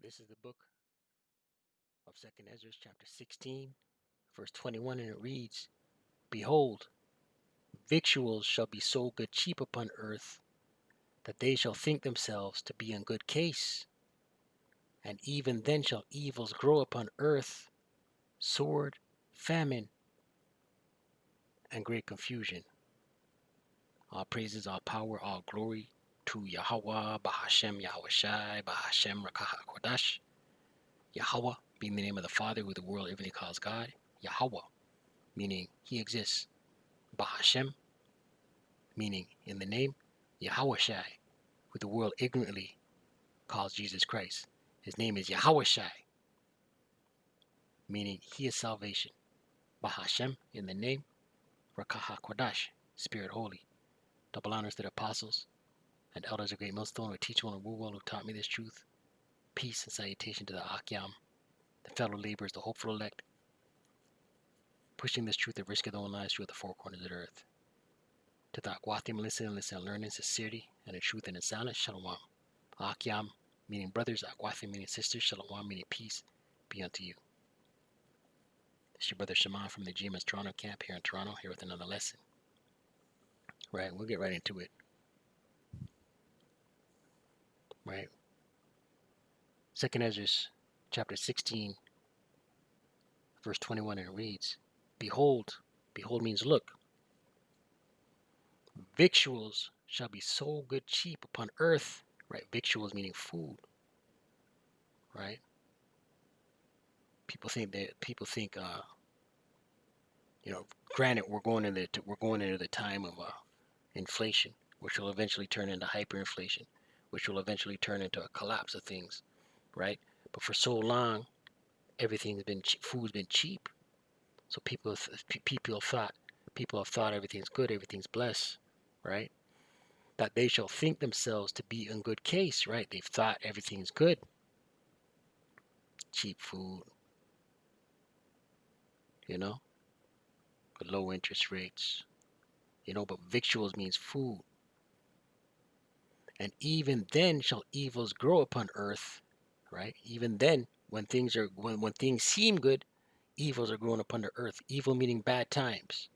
This is the book of 2nd Ezra, chapter 16, verse 21, and it reads, Behold, victuals shall be so good cheap upon earth, that they shall think themselves to be in good case. And even then shall evils grow upon earth, sword, famine, and great confusion. All praises, all power, all glory to Yahweh, Bahashem, Yahweh Shai, Bahashem, Rakaha Kodash. Yahweh being the name of the Father who the world everything calls God. Yahweh, meaning He exists. Bahashem, meaning in the name. Yahweh Shai, who the world ignorantly calls Jesus Christ. His name is Yahweh Shai, meaning He is salvation. Bahashem, in the name. Rakaha Kodash, Spirit Holy. Double honors to the apostles and elders of Great Millstone who teach one and rule well, who taught me this truth. Peace and salutation to the Akyam, the fellow laborers, the hopeful elect, pushing this truth at risk of their own lives through the four corners of the earth. To the Akwathim, listen and learn in sincerity and in truth and in silence. Shalom. Akyam, meaning brothers. Akwathim, meaning sisters. Shalom, meaning peace be unto you. This is your brother Shaman from the GMS Toronto camp here in Toronto, here with another lesson. Right, we'll get right into it. Right. 2nd Ezra, chapter 16, verse 21, and it reads, Behold, behold means look, victuals shall be so good cheap upon earth. Right, victuals meaning food. Right. People think, granted, we're going into the time of inflation, which will eventually turn into hyperinflation, which will eventually turn into a collapse of things, right? But for so long, food's been cheap, so people have thought everything's good, everything's blessed, right? That they shall think themselves to be in good case, right? They've thought everything's good, cheap food, with low interest rates, but victuals means food. And even then shall evils grow upon earth, right? Even then, when things seem good, evils are growing upon the earth. Evil meaning bad times.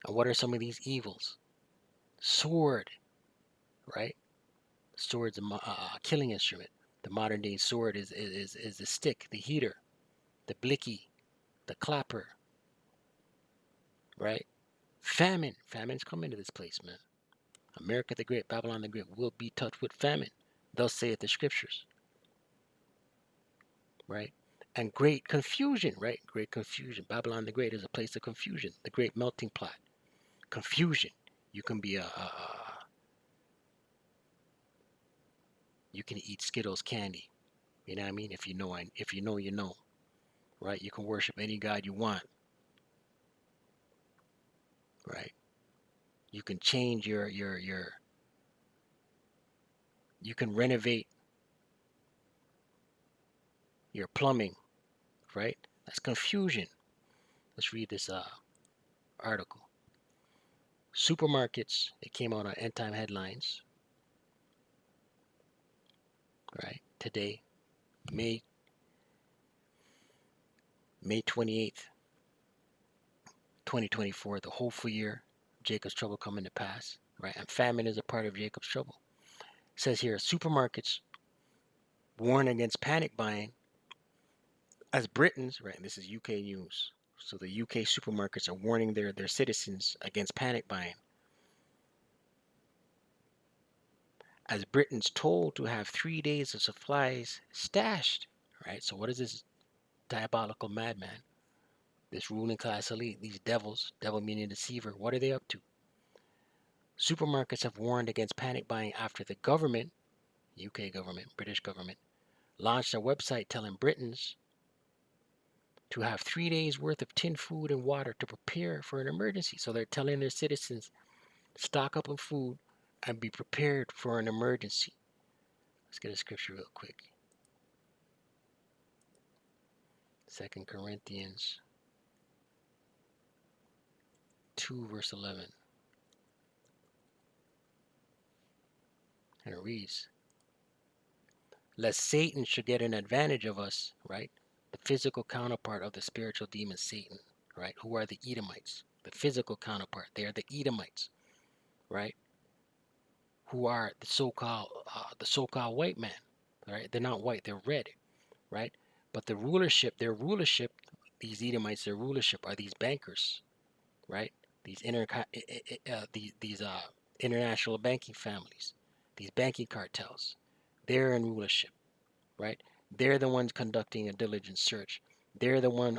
And what are some of these evils? Sword, right? Sword's a killing instrument. The modern day sword is the stick, the heater, the blicky, the clapper, right? Famine's coming to this place, man. America the Great, Babylon the Great will be touched with famine. Thus saith the scriptures, right? And great confusion, right? Great confusion. Babylon the Great is a place of confusion. The great melting pot. Confusion. You can be you can eat Skittles candy. You know what I mean? If you know, you know, right? You can worship any God you want, right? You can change you can renovate your plumbing, right? That's confusion. Let's read this article. Supermarkets, it came out on End Time Headlines, right? Today, May 28th, 2024, the hopeful year, Jacob's trouble coming to pass, right? And famine is a part of Jacob's trouble. It says here, supermarkets warn against panic buying as Britons, right? And this is UK news. So the UK supermarkets are warning their citizens against panic buying. As Britons told to have 3 days of supplies stashed, right? So what is this diabolical madman? This ruling class elite, these devils, devil meaning deceiver, what are they up to? Supermarkets have warned against panic buying after the government, UK government, British government, launched a website telling Britons to have 3 days worth of tin food and water to prepare for an emergency. So they're telling their citizens, stock up on food and be prepared for an emergency. Let's get a scripture real quick. 2 Corinthians 2 verse 11. And it reads, lest Satan should get an advantage of us, right? The physical counterpart of the spiritual demon Satan, right? Who are the Edomites? The physical counterpart. They are the Edomites, right? Who are the so-called white man, right? They're not white, they're red, right? But their rulership, these Edomites, their rulership are these bankers, right? These international banking families, these banking cartels. They're in rulership, right? They're the ones conducting a diligent search. They're the one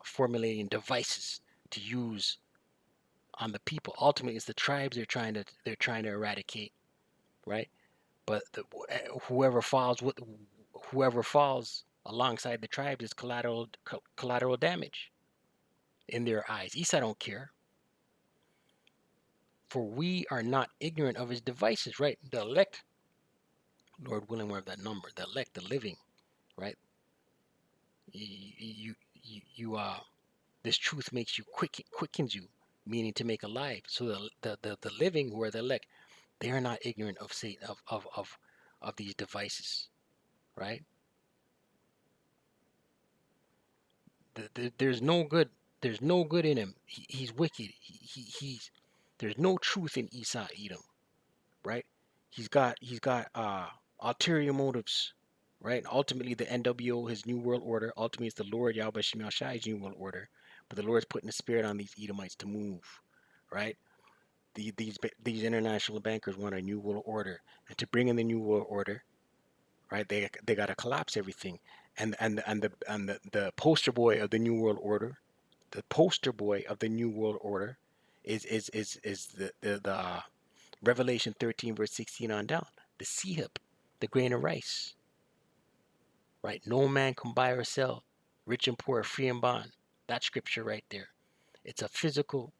formulating devices to use on the people. Ultimately, it's the tribes they're trying to eradicate, right? But whoever falls alongside the tribes is collateral damage in their eyes. Esau don't care, for we are not ignorant of his devices, right? The elect, Lord willing, we're of that number. The elect, the living, right? You this truth makes you quickens you, meaning to make alive. So the living, who are the elect, they are not ignorant of Satan of these devices, right? There's no good. There's no good in him. He's wicked. He's there's no truth in Esau Edom, right? He's got ulterior motives, right? Ultimately, the NWO, his new world order. Ultimately, it's the Lord Yahweh Shem Shai's new world order. But the Lord's putting the spirit on these Edomites to move, right? These international bankers want a new world order, and to bring in the new world order, right? They got to collapse everything, and the poster boy of the new world order, the poster boy of the new world order, is the Revelation 13 verse 16 on down, the sihip, the grain of rice, right? No man can buy or sell, rich and poor, free and bond. That scripture right there. It's a physical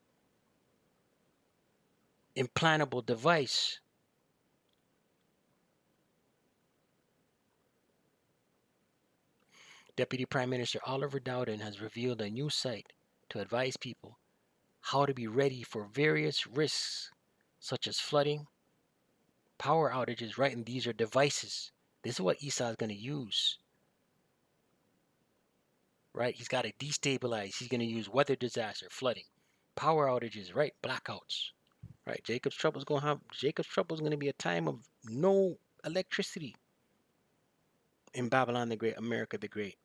implantable device. Deputy Prime Minister Oliver Dowden has revealed a new site to advise people how to be ready for various risks such as flooding, power outages, right? And these are devices. This is what Esau is going to use, right? He's got to destabilize. He's going to use weather disaster, flooding, power outages, right? Blackouts, right? Jacob's trouble is going to be a time of no electricity in Babylon the Great, America the Great.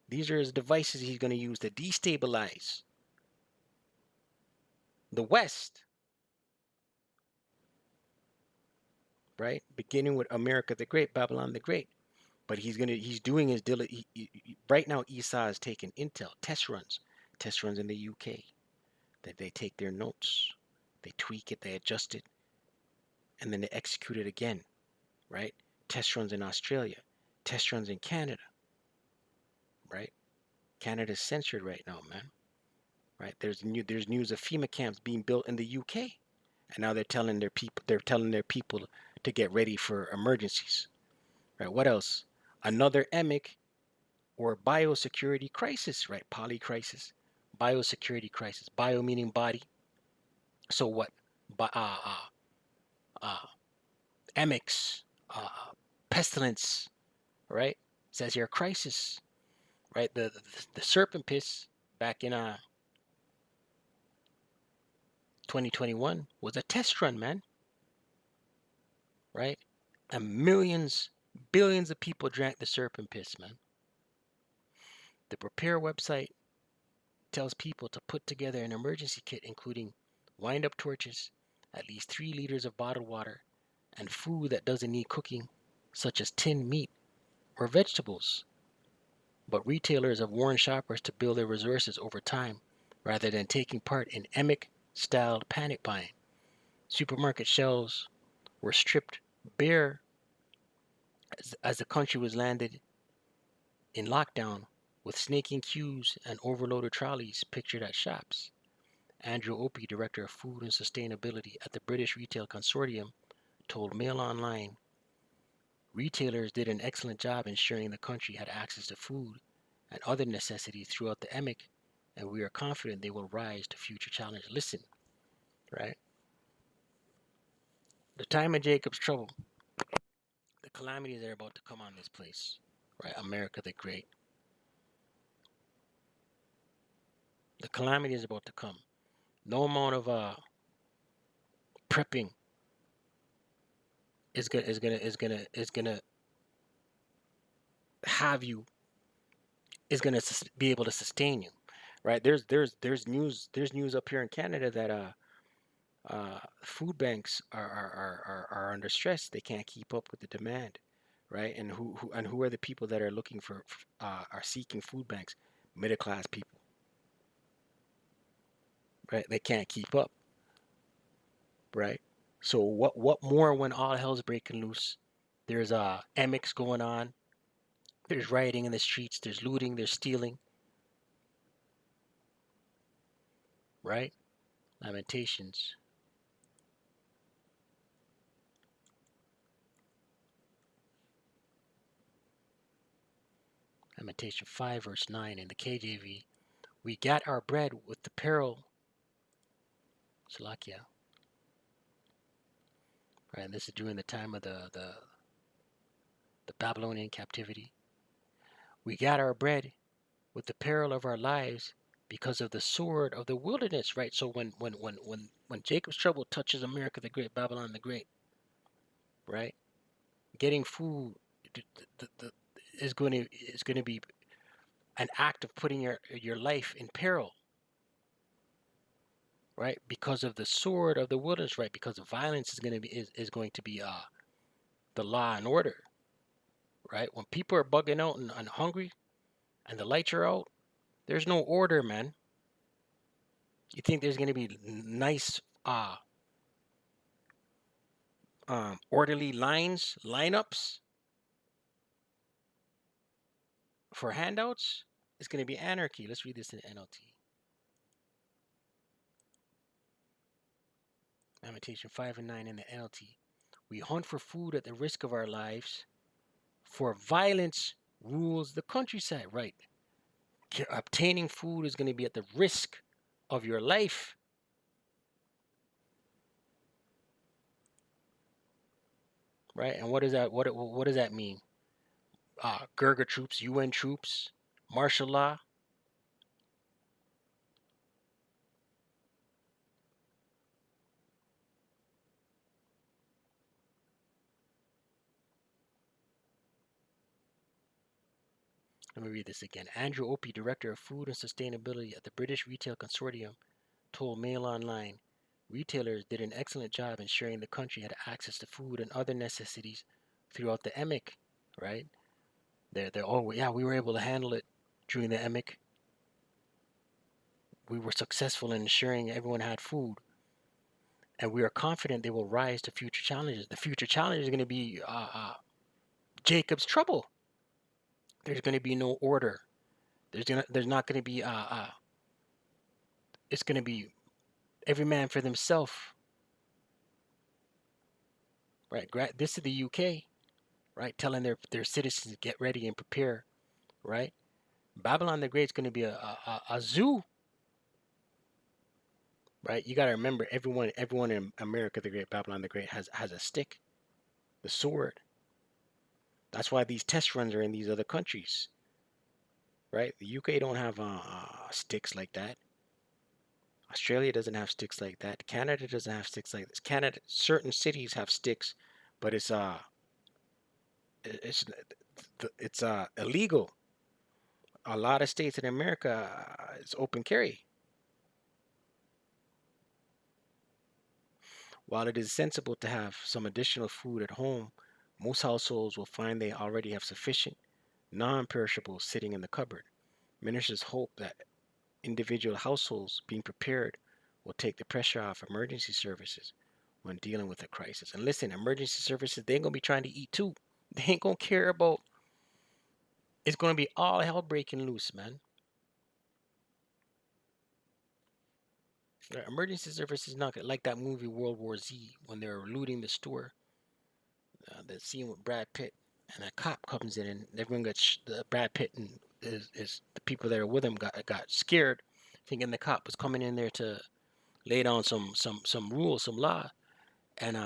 These are his devices he's going to use to destabilize the West, right? Beginning with America the Great, Babylon the Great. But he's doing his right now. Esau is taking intel test runs in the UK. That they take their notes, they tweak it, they adjust it, and then they execute it again, right? Test runs in Australia, test runs in Canada, right? Canada's censored right now, man. Right? There's news of FEMA camps being built in the UK, and now they're telling their people to get ready for emergencies. Right? What else? Another emic or biosecurity crisis, right? Poly crisis, biosecurity crisis. Bio meaning body. So what? Emics, pestilence, right? It says here crisis, right? The serpent piss back in 2021 was a test run, man, right? And billions of people drank the serpent piss, man. The Prepare website tells people to put together an emergency kit, including wind-up torches, at least 3 liters of bottled water, and food that doesn't need cooking, such as tinned meat or vegetables. But retailers have warned shoppers to build their resources over time rather than taking part in emic-styled panic buying. Supermarket shelves were stripped bare as the country was landed in lockdown, with snaking queues and overloaded trolleys pictured at shops. Andrew Opie, Director of Food and Sustainability at the British Retail Consortium, told Mail Online, retailers did an excellent job ensuring the country had access to food and other necessities throughout the emic, and we are confident they will rise to future challenges. Listen, right? The time of Jacob's trouble, the calamities that are about to come on this place, right? America the Great. The calamity is about to come. No amount of prepping is gonna have you is gonna be able to sustain you, right? There's news up here in Canada that food banks are under stress. They can't keep up with the demand, right? And who are the people that are looking for are seeking food banks? Middle class people, right? They can't keep up, right? So what more when all hell's breaking loose? There's emics going on. There's rioting in the streets. There's looting. There's stealing, right? Lamentations. Lamentation 5 verse 9 in the KJV. We got our bread with the peril. Salakia. Right, and this is during the time of the Babylonian captivity. We got our bread with the peril of our lives because of the sword of the wilderness, right? So when Jacob's trouble touches America the Great, Babylon the Great, right? Getting food is going to be an act of putting your life in peril, right? Because of the sword of the wilderness, right? Because violence is going to be the law and order, right? When people are bugging out and hungry, and the lights are out, there's no order, man. You think there's going to be nice, orderly lineups for handouts? It's going to be anarchy. Let's read this in NLT. Lamentation 5 and 9 in the NLT. We hunt for food at the risk of our lives, for violence rules the countryside. Right. Obtaining food is going to be at the risk of your life. Right. And what does that mean? Gurga troops, UN troops, martial law. Let me read this again. Andrew Opie, Director of Food and Sustainability at the British Retail Consortium, told Mail Online, retailers did an excellent job ensuring the country had access to food and other necessities throughout the EMIC, right? We were able to handle it during the EMIC. We were successful in ensuring everyone had food, and we are confident they will rise to future challenges. The future challenge is going to be Jacob's trouble. There's going to be no order. There's not going to be it's going to be every man for themselves, right? This is the UK, right? Telling their citizens to get ready and prepare, right? Babylon the Great is going to be a zoo, right? You got to remember, everyone in America the Great, Babylon the Great has a stick, the sword. That's why these test runs are in these other countries, right? The UK don't have sticks like that. Australia doesn't have sticks like that. Canada doesn't have sticks like this. Canada, certain cities have sticks, but it's illegal. A lot of states in America is open carry. While it is sensible to have some additional food at home, most households will find they already have sufficient non-perishables sitting in the cupboard. Ministers hope that individual households being prepared will take the pressure off emergency services when dealing with a crisis. And listen, emergency services, they're going to be trying to eat too. They ain't going to care about, it's going to be all hell breaking loose, man. The emergency service is not like that movie World War Z when they're looting the store. The scene with Brad Pitt and a cop comes in and everyone gets Brad Pitt and is the people that are with him got scared, thinking the cop was coming in there to lay down some rules, some law, and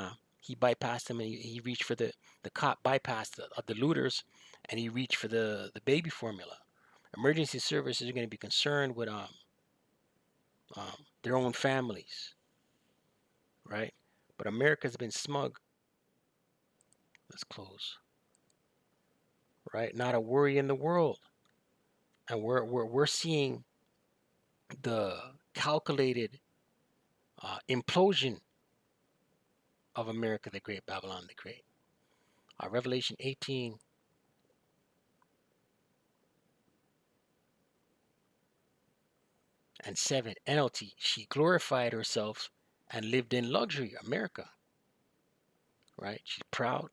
He bypassed them, and he reached for the cop bypassed the looters, and he reached for the baby formula. Emergency services are going to be concerned with their own families, right? But America's been smug. Let's close. Right? Not a worry in the world, and we're seeing the calculated implosion of America the Great, Babylon the Great. Revelation 18 and 7, NLT. She glorified herself and lived in luxury, America. Right? She's proud,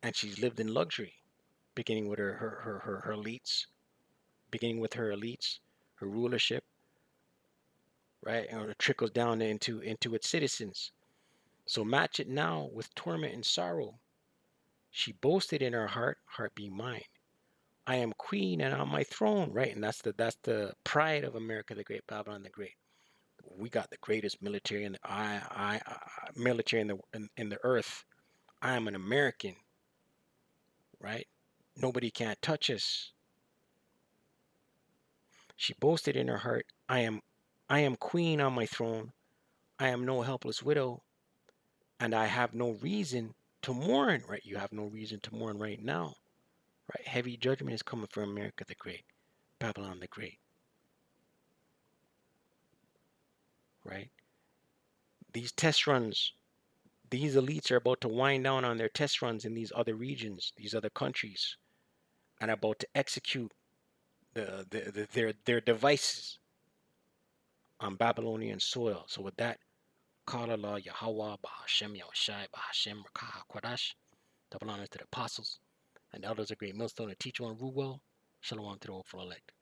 and she's lived in luxury, beginning with her elites, her rulership, right? And it trickles down into its citizens. So match it now with torment and sorrow. She boasted in her heart being mine. I am queen and on my throne, right? And that's the pride of America the Great, Babylon the Great. We got the greatest military in the military in the earth. I am an American, right? Nobody can't touch us. She boasted in her heart, I am queen on my throne. I am no helpless widow, and I have no reason to mourn, right? You have no reason to mourn right now, right? Heavy judgment is coming for America the Great, Babylon the Great, right? These test runs, these elites are about to wind down on their test runs in these other regions, these other countries, and about to execute their devices on Babylonian soil. So with that, Qala Allah Yahweh Bahashem Yahushai Bahashem Rakah Kwadash, double honors to the apostles and elders of Great Millstone and teach one rule well. Shalom to the hopeful elect.